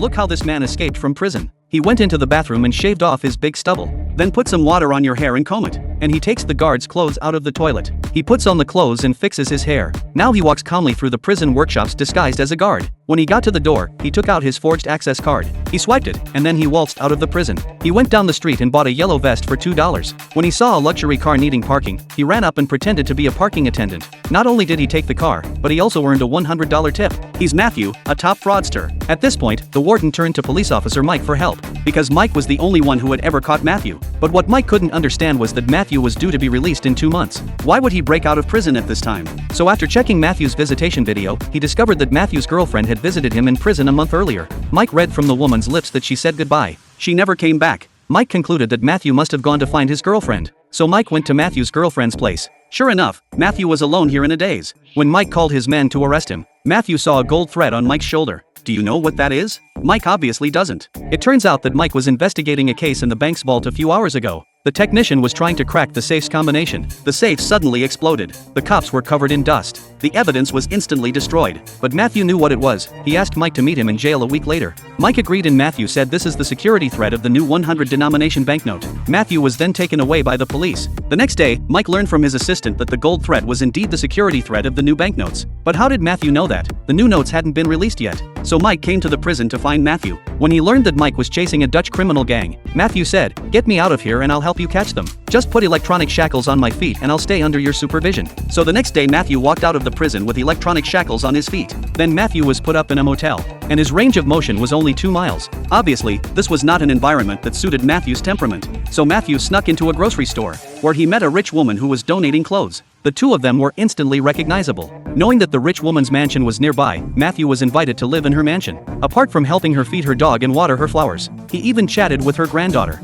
look how this man escaped from prison. He went into the bathroom and shaved off his big stubble. Then put some water on your hair and comb it. And he takes the guard's clothes out of the toilet. He puts on the clothes and fixes his hair. Now he walks calmly through the prison workshops disguised as a guard. When he got to the door, he took out his forged access card. He swiped it, and then he waltzed out of the prison. He went down the street and bought a yellow vest for $2. When he saw a luxury car needing parking, he ran up and pretended to be a parking attendant. Not only did he take the car, but he also earned a $100 tip. He's Matthew, a top fraudster. At this point, the warden turned to police officer Mike for help, because Mike was the only one who had ever caught Matthew. But what Mike couldn't understand was that Matthew was due to be released in 2 months. Why would he break out of prison at this time? So after checking Matthew's visitation video, he discovered that Matthew's girlfriend had visited him in prison a month earlier. Mike read from the woman's lips that she said goodbye. She never came back. Mike concluded that Matthew must have gone to find his girlfriend. So Mike went to Matthew's girlfriend's place. Sure enough, Matthew was alone here in a daze. When Mike called his men to arrest him, Matthew saw a gold thread on Mike's shoulder. Do you know what that is? Mike obviously doesn't. It turns out that Mike was investigating a case in the bank's vault a few hours ago. The technician was trying to crack the safe's combination. The safe suddenly exploded. The cops were covered in dust. The evidence was instantly destroyed. But Matthew knew what it was. He asked Mike to meet him in jail a week later. Mike agreed and Matthew said this is the security thread of the new 100 denomination banknote. Matthew was then taken away by the police. The next day, Mike learned from his assistant that the gold thread was indeed the security thread of the new banknotes. But how did Matthew know that? The new notes hadn't been released yet. So Mike came to the prison to find Matthew. When he learned that Mike was chasing a Dutch criminal gang, Matthew said, "Get me out of here and I'll help you catch them. Just put electronic shackles on my feet and I'll stay under your supervision." So the next day Matthew walked out of the prison with electronic shackles on his feet. Then Matthew was put up in a motel, and his range of motion was only 2 miles. Obviously, this was not an environment that suited Matthew's temperament. So Matthew snuck into a grocery store, where he met a rich woman who was donating clothes. The two of them were instantly recognizable. Knowing that the rich woman's mansion was nearby, Matthew was invited to live in her mansion. Apart from helping her feed her dog and water her flowers, he even chatted with her granddaughter.